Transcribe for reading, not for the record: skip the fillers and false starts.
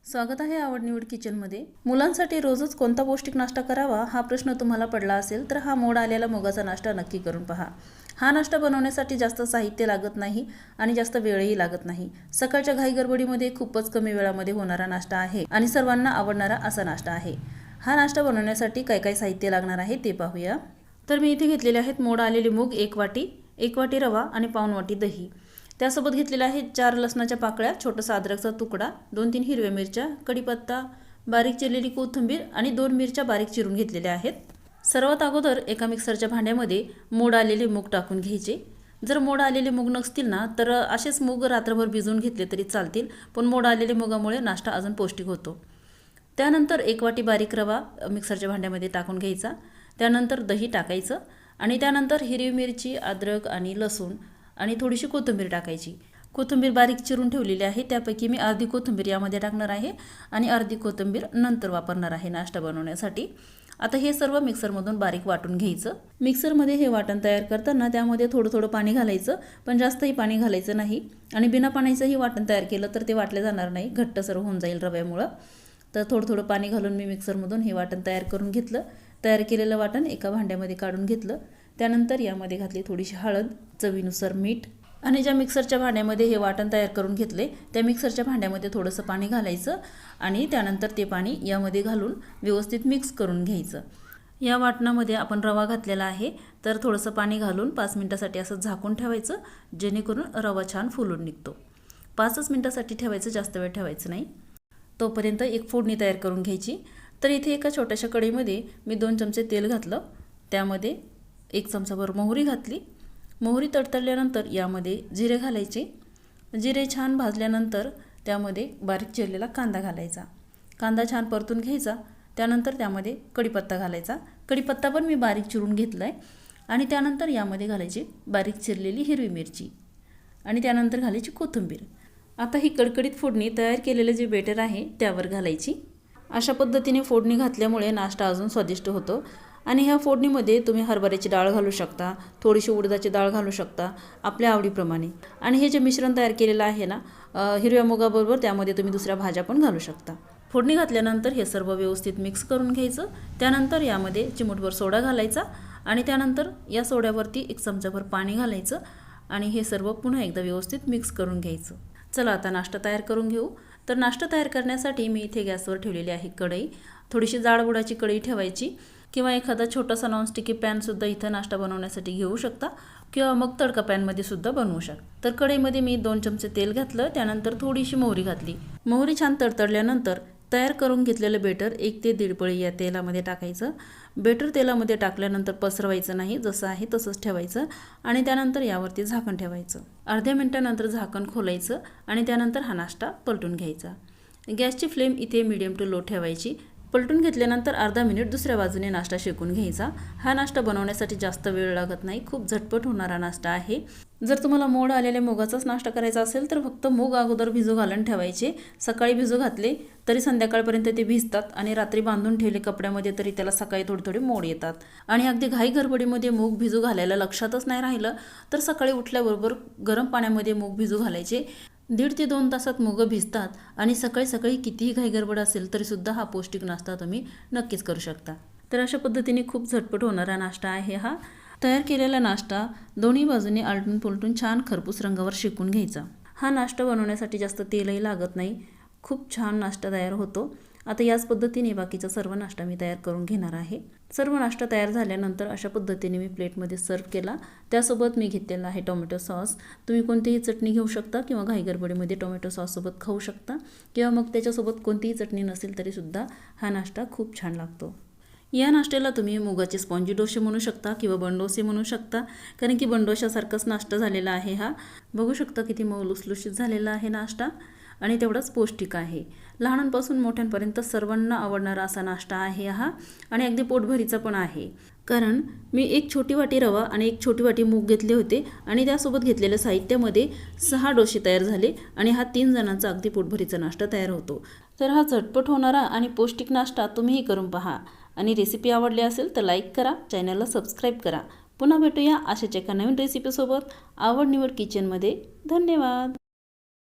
स्वागत आहे आवड निवड किचनमध्ये। मुलांसाठी रोजच कोणता पौष्टिक नाश्ता करावा हा प्रश्न तुम्हाला पडला असेल तर हा मोड आलेला मुगाचा नाश्ता नक्की करून पहा। हा नाश्ता बनवण्यासाठी जास्त साहित्य लागत नाही आणि जास्त वेळही लागत नाही। सकाळच्या घाई गडबडीमध्ये खूपच कमी वेळामध्ये होणारा नाश्ता आहे आणि सर्वांना आवडणारा असा नाश्ता आहे। हा नाश्ता बनवण्यासाठी काय काय साहित्य लागणार आहे ते पाहूया। तर मी इथे घेतलेले आहेत मोड आलेले मूग 1 वाटी, 1 वाटी रवा आणि पाऊण वाटी दही। त्यासोबत घेतलेला आहे 4 लसणाच्या पाकळ्या, छोटासा अद्रकचा तुकडा, 2-3 हिरव्या मिरच्या, कढीपत्ता, बारीक चिरलेली कोथिंबीर आणि 2 मिरच्या बारीक चिरून घेतलेल्या आहेत। सर्वात अगोदर एका मिक्सरच्या भांड्यामध्ये मोड आलेले मूग टाकून घ्यायचे। जर मोड आलेले मूग नसतील ना तर असेच मूग रात्रभर भिजवून घेतले तरी चालतील, पण मोड आलेले मुगामुळे नाश्ता अजून पौष्टिक होतो। त्यानंतर 1 वाटी बारीक रवा मिक्सरच्या भांड्यामध्ये टाकून घ्यायचा। त्यानंतर दही टाकायचं आणि त्यानंतर हिरवी मिरची, अद्रक आणि लसूण आणि थोडीशी कोथिंबीर टाकायची। कोथिंबीर बारीक चिरून ठेवलेली आहे, त्यापैकी मी अर्धी कोथिंबीर यामध्ये टाकणार आहे आणि अर्धी कोथिंबीर नंतर वापरणार आहे नाश्ता बनवण्यासाठी। आता हे सर्व मिक्सरमधून बारीक वाटून घ्यायचं। मिक्सरमध्ये हे वाटण तयार करताना त्यामध्ये थोडं थोडं पाणी घालायचं, पण जास्तही पाणी घालायचं नाही आणि बिना पाण्याचंही वाटण तयार केलं तर ते वाटले जाणार नाही, घट्टसर होऊन जाईल रव्यामुळं। तर थोडं थोडं पाणी घालून मी मिक्सरमधून हे वाटण तयार करून घेतलं। तयार केलेलं वाटण एका भांड्यामध्ये काढून घेतलं। त्यानंतर यामध्ये घातली थोडीशी हळद, चवीनुसार मीठ आणि ज्या मिक्सरच्या भांड्यामध्ये हे वाटण तयार करून घेतले त्या मिक्सरच्या भांड्यामध्ये थोडंसं पाणी घालायचं आणि त्यानंतर ते पाणी यामध्ये घालून व्यवस्थित मिक्स करून घ्यायचं। या वाटणामध्ये आपण रवा घातलेला आहे, तर थोडंसं पाणी घालून 5 मिनिटासाठी असं झाकून ठेवायचं, जेणेकरून रवा छान फुलून निघतो। 5 मिनिटासाठी ठेवायचं, जास्त वेळ ठेवायचं नाही। तोपर्यंत एक फोडणी तयार करून घ्यायची। तर इथे एका छोट्याशा कढईमध्ये मी 2 चमचे तेल घातलं, त्यामध्ये 1 चमचाभर मोहरी घातली। मोहरी तडतडल्यानंतर यामध्ये जिरे घालायचे। जिरे छान भाजल्यानंतर त्यामध्ये बारीक चिरलेला कांदा घालायचा। कांदा छान परतून घ्यायचा। त्यानंतर त्यामध्ये कढीपत्ता घालायचा। कढीपत्ता पण मी बारीक चिरून घेतलाय आणि त्यानंतर यामध्ये घालायची बारीक चिरलेली हिरवी मिरची आणि त्यानंतर घालायची कोथिंबीर। आता ही कडकडीत फोडणी तयार केलेले जे बेटर आहे त्यावर घालायची। अशा पद्धतीने फोडणी घातल्यामुळे नाश्ता अजून स्वादिष्ट होतो। आणि ह्या फोडणीमध्ये तुम्ही हरभऱ्याची डाळ घालू शकता, थोडीशी उडदाची डाळ घालू शकता आपल्या आवडीप्रमाणे। आणि हे जे मिश्रण तयार केलेलं आहे ना हिरव्या मुगाबरोबर, त्यामध्ये तुम्ही दुसऱ्या भाज्या पण घालू शकता। फोडणी घातल्यानंतर हे सर्व व्यवस्थित मिक्स करून घ्यायचं। त्यानंतर यामध्ये चिमूटभर सोडा घालायचा आणि त्यानंतर या सोड्यावरती 1 चमचाभर पाणी घालायचं आणि हे सर्व पुन्हा एकदा व्यवस्थित मिक्स करून घ्यायचं। चला आता नाश्ता तयार करून घेऊ। तर नाश्ता तयार करण्यासाठी मी इथे गॅसवर ठेवलेली आहे कढई। थोडीशी जाडबुडाची कढई ठेवायची किंवा एखादा छोटासा नॉनस्टिकी पॅनसुद्धा इथं नाश्ता बनवण्यासाठी घेऊ शकता किंवा मग तडका पॅनमध्ये सुद्धा बनवू शकता। तर कढईमध्ये मी 2 चमचे तेल घातलं, त्यानंतर थोडीशी मोहरी घातली। मोहरी छान तडतडल्यानंतर तयार करून घेतलेलं बेटर 1 ते 1.5 पळी या तेलामध्ये टाकायचं। बेटर तेलामध्ये टाकल्यानंतर पसरवायचं नाही, जसं आहे तसंच ठेवायचं आणि त्यानंतर यावरती झाकण ठेवायचं। अर्ध्या मिनिटानंतर झाकण खोलायचं आणि त्यानंतर हा नाश्ता पलटून घ्यायचा। गॅसची फ्लेम इथे मीडियम टू लो ठेवायची। पलटून घेतल्यानंतर अर्धा मिनिट दुसऱ्या बाजूने नाश्ता शेकून घ्यायचा। हा नाश्ता बनवण्यासाठी जास्त वेळ लागत नाही, खूप झटपट होणारा नाश्ता आहे। जर तुम्हाला मोड आलेल्या मुगाचाच नाश्ता करायचा असेल तर फक्त मूग अगोदर भिजू घालून ठेवायचे। सकाळी भिजू घातले तरी संध्याकाळपर्यंत ते भिजतात आणि रात्री बांधून ठेवले कपड्यामध्ये तरी त्याला सकाळी थोडे थोडे मोड येतात। आणि अगदी घाई गडबडीमध्ये मूग भिजू घालायला लक्षातच नाही राहिलं तर सकाळी उठल्याबरोबर गरम पाण्यामध्ये मूग भिजू घालायचे। 1.5 ते 2 तासात मुगं भिजतात आणि सकाळी सकाळी कितीही घाई गडबड असेल तरीसुद्धा हा पौष्टिक नाश्ता तुम्ही नक्कीच करू शकता। तर अशा पद्धतीने खूप झटपट होणारा नाश्ता आहे हा। तयार केलेला नाश्ता दोन्ही बाजूने आलटून पलटून छान खरपूस रंगावर शेकून घ्यायचा। हा नाश्ता बनवण्यासाठी जास्त तेलही लागत नाही, खूप छान नाश्ता तयार होतो। आता याच पद्धतीने बाकीचा सर्व नाश्ता मी तयार करून घेणार आहे। सर्व नाश्ता तयार झाल्यानंतर अशा पद्धतीने मी प्लेटमध्ये सर्व केला। त्यासोबत मी घेतलेला आहे टोमॅटो सॉस। तुम्ही कोणतीही चटणी घेऊ शकता किंवा घाई गडबडीमध्ये टोमॅटो सॉससोबत खाऊ शकता किंवा मग त्याच्यासोबत कोणतीही चटणी नसेल तरीसुद्धा हा नाश्ता खूप छान लागतो। या नाश्त्याला तुम्ही मुगाचे स्पॉन्जी डोसे म्हणू शकता किंवा बनडोसे म्हणू शकता, कारण की बनडोशासारखाच नाश्ता झालेला आहे हा। बघू शकता किती मऊ लुसलुशीत झालेला आहे नाश्ता आणि तेवढाच पौष्टिक आहे। लहानांपासून मोठ्यांपर्यंत सर्वांना आवडणारा असा नाश्ता आहे हा आणि अगदी पोटभरीचा पण आहे। कारण मी 1 छोटी वाटी रवा आणि 1 छोटी वाटी मूग घेतले होते आणि त्यासोबत घेतलेल्या साहित्यामध्ये 6 डोसे तयार झाले आणि हा 3 जणांचा अगदी पोटभरीचा नाश्ता तयार होतो। तर हा झटपट होणारा आणि पौष्टिक नाश्ता तुम्हीही करून पहा आणि रेसिपी आवडली असेल तर लाईक करा, चॅनलला सबस्क्राईब करा। पुन्हा भेटूया अशाच एका नवीन रेसिपीसोबत आवड निवड किचनमध्ये। धन्यवाद।